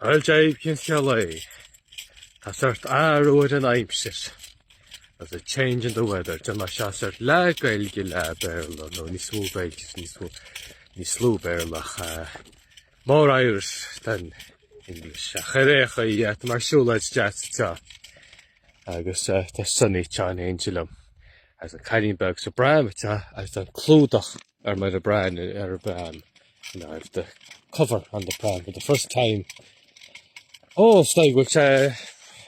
Well, Jabe, can you I start arrowed and aimshit. There's a change in the weather. Dyma siasart la gaelgi la berla. No, ni slw gaelgis, ni slw berlach. More Irish than English. Charecha I dyma Siúlóid jazz ta. Agus the sunny chan angelum. As a Kylingberg so bram ta. As the clúdach my the brand you know, I've the cover on the pram for the first time. Oh, it's like which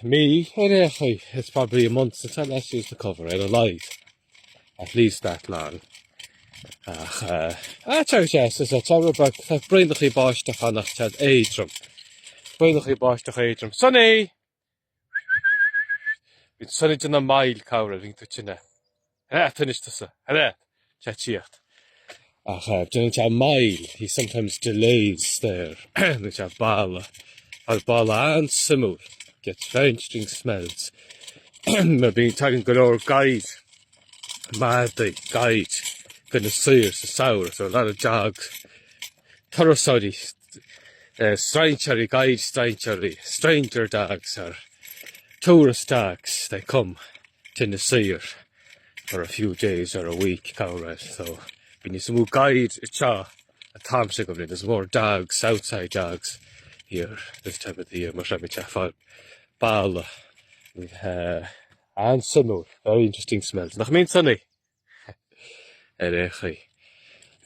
it's probably a month since I last used the cover. I had a light at least that long. Yes, it's a terrible back. Brindley mbáisteach annach chad éidrum. Brindley mbáisteach éidrum. Sonny! It's Sonny in a mile cower, ring to china. Finished this. Hello, chachiacht. A mile, he sometimes delays there. Which a bala. Bala and simul. Gets very interesting smells. I've been talking good old guide. Mad guide. Gonna see sour, so a lot of dogs. Torosodi. Stranger guide, stranger dogs or tourist dogs. They come to the sea for a few days or a week, so when you some guide a Thompson of it, there's more dogs, outside dogs here this time of the year. Bala and simul, very interesting smells. Nach mean Sonny. Ach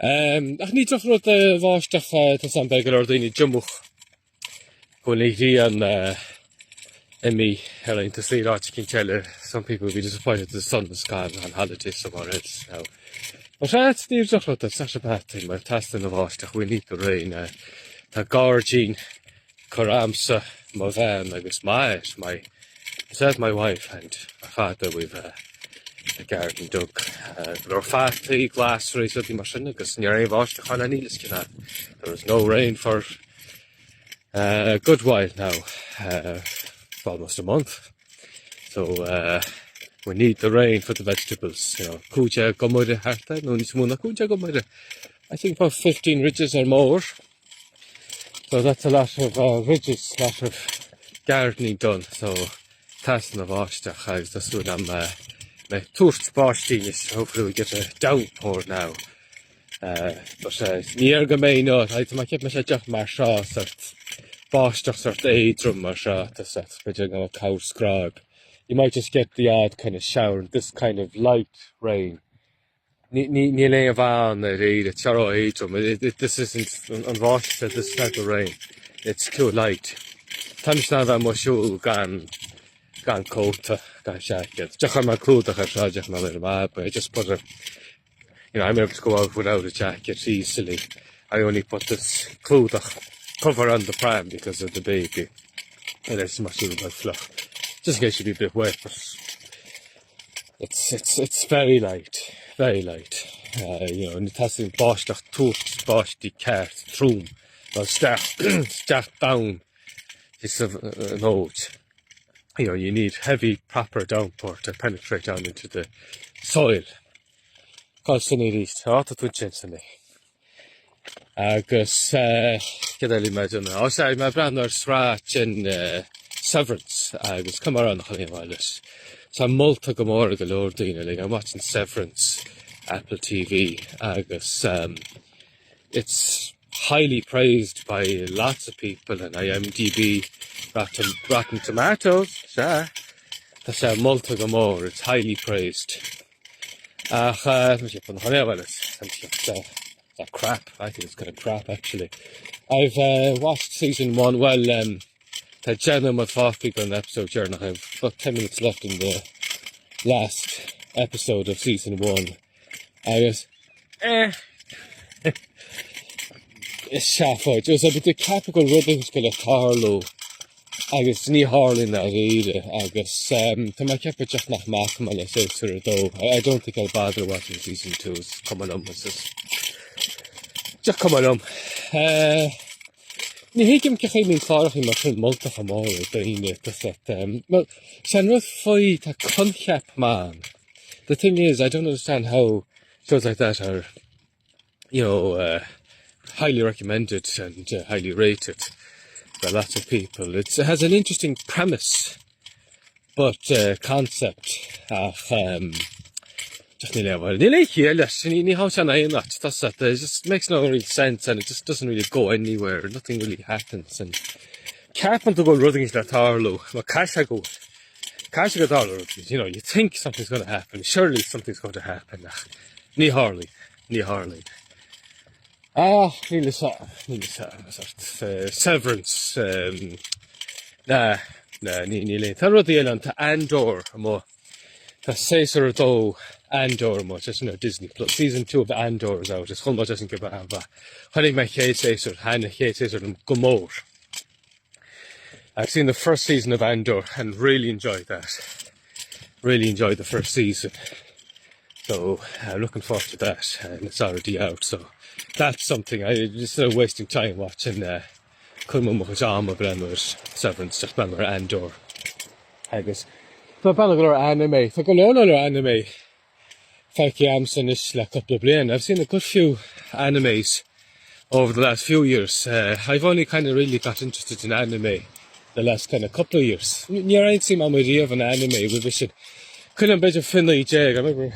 ní droch rud bháisteach tá san beag ar daoine jumach go léithí an Emmy Helen to see that you can tell some people will be disappointed the sun was gone on holiday somewhere else now. But that's the droch rud that's such a bad thing. We're testing the bháisteach, we need the rain. The Gargine Coramsa Movan, I guess my wife and my father, we've a garden dug. There are fatty glass rays of the machine because near a wash the there was no rain for a good while now, for almost a month. So we need the rain for the vegetables. You know, kuja gomode harta, no nismuna kuja gomode. I think about 15 ridges or more. So that's a lot of ridges, a lot of gardening done. So tasting of bháisteach agus that's what I'm my toast báistínis. Hopefully we get a downpour now. But near Gamay no, I kept my shajach mar sort báisteach sort éidrum mar that's a cow scrag. You might just get the odd kind of shower, this kind of light rain. Ní lei a bhain a réad a tearó éidrum. This isn't on bháiste, this type of rain. It's too light. Táimid ná bheith mo siúil gan coat, gan jacket. Just on my clothes, I just put a, I'm able to go out without a jacket easily. I only put this clothes cover on the pram because of the baby. And it's much a bit fluff. Just in case you be a bit wet, but it's very light, very light. And it has been báisteach toast, báistí cart, trúm. Well, start down. It's an old. You need heavy, proper downpour to penetrate down into the soil. Constantly least, to twitchensony. Agus, get a imagine. I say, my brother scratch in Severance. Agus, come around the honey wireless. So I'm multa gomorra galordina, like I'm watching Severance, Apple TV. Agus, it's highly praised by lots of people and IMDb, Rotten Tomatoes, sure. That's a multa gomorra, it's highly praised. That crap, I think it's kind of crap actually. I've watched season 1, well, the Jenna Mathoffig on episode here, and I have about 10 minutes left in the last episode of season 1. I was, it's shafoid. It was a bit of capital rubbing skill of Carlo. Agus ní Harlin na réide, agus tá mai ceapar deach nach macam le séir dó. I don't think I'll bother watching season 2. It's coming on. Just coming on. Ní hiigim ceché mín clárach í mar sin multach amór daoine that well, sean rud foí tá conceap man. The thing is, I don't understand how shows like that are, highly recommended and highly rated. by lots of people. It has an interesting premise, but concept. Just it just makes no real sense, and it just doesn't really go anywhere. Nothing really happens. And Carpenter go running that Harlow, you know, you think something's going to happen. Surely something's going to happen. Ní Harley. Severance. Ní le. Tá rud éile tá Andor mo. Tá séasar dó Andor mo, just Disney Plus. Season 2 of Andor is out. It's chumma doesn't give a hava. Honnig me ché séasar, hanna ché séasar go mór. I've seen the first season of Andor and really enjoyed that. Really enjoyed the first season. So I'm looking forward to that, and it's already out. So that's something just wasting time watching. Severance, just Andor. I guess. So anime. So anime. A couple of blian. I've seen a good few animes over the last few years. I've only kind of really got interested in anime the last kind of couple of years. You ain't seen my idea of an anime. We should couldn't be a Finlay Jag. I remember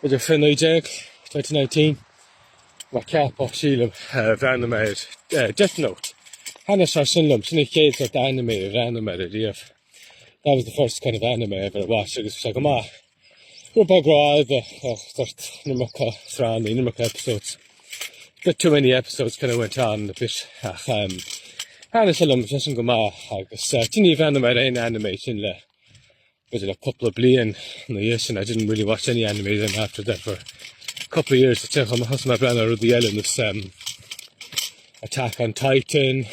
a Finlay Jag 2019. My cap off Sheila animated Death Note. Hannah Sarsunlum, Shinny Kids at the animated. That was the first kind of anime I ever watched. It was like, we're about number episodes. A bit too many episodes kind of went on a bit. Hannah Sarsunlum, just go I guess, Tinny animated animation. Was it a couple of blian in the years, and I didn't really watch any anime then after that for a couple of years. I check on my husband, my brother, or the Ellen was Attack on Titan,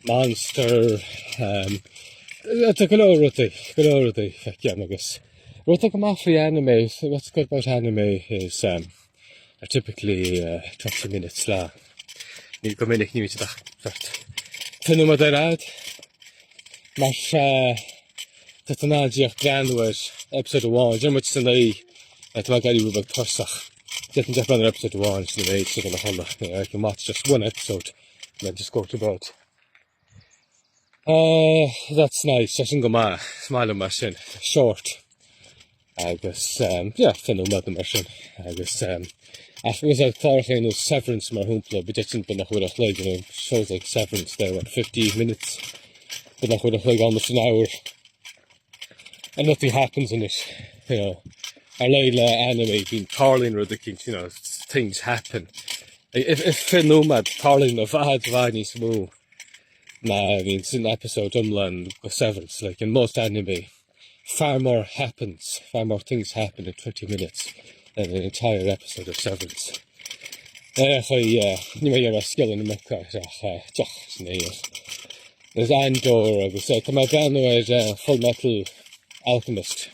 Monster, it's a good I guess. What I come off the anime, so what's good about anime is are typically 20 minutes long. Need to come in and to that. Finuma derad. Mas Tatanajiach Brandwers, episode 1, Jim much tonight at Magari Rubak Torsach. Didn't just run episode 1, so the age of the Honda. I can watch just one episode and then just go to bed. That's nice. I think I'm smile machine. Short. I guess, Finuma machine. I guess, after I thought I was Severance my home club, but it didn't been a whole like, shows like Severance there, 50 minutes, but not like almost an hour. And nothing happens in it, I like anime being Carlin ridiculous, things happen. If Finuma Carlin of Vani smooth, it's an episode Umland with Severance, like in most anime, far more things happen in 20 minutes than an entire episode of Severance. You may have a skill in the there's Andor, I would say, my brand new Full Metal Alchemist.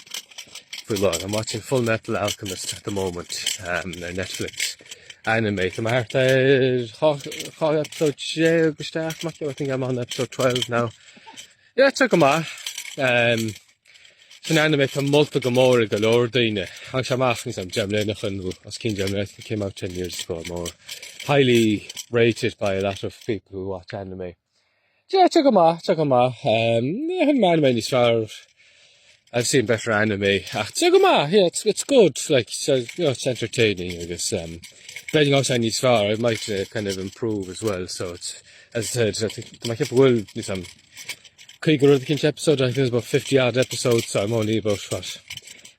I'm watching Full Metal Alchemist at the moment, on Netflix. Anime. I think I'm on episode 12 now. Yeah, check them out. It's an anime from Multa Gamora Galore Dine. I'm asking some Gemlenachan, as King Gemlenachan came out 10 years ago, more highly rated by a lot of people who watch anime. Yeah, check them out. I've seen better anime. Check them out. Yeah, it's good. Like, it's entertaining, I guess. Depending on how Chinese far, it might kind of improve as well. So it's, as I said, I think my keep will do some Kigarudkinch episode. I think there's about 50 odd episodes, so I'm only about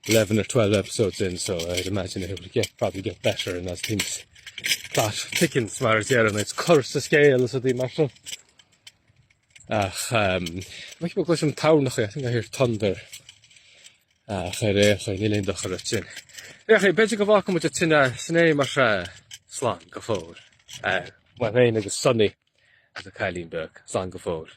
11 or 12 episodes in, so I'd imagine it will probably get better, and as things start ticking smarter, yeah, and it's curse the scale, so the matter. I think I hear thunder. I bet go welcome with the snare mar slang go forward. My rain is sunny at the Kyleenberg, slang go forward.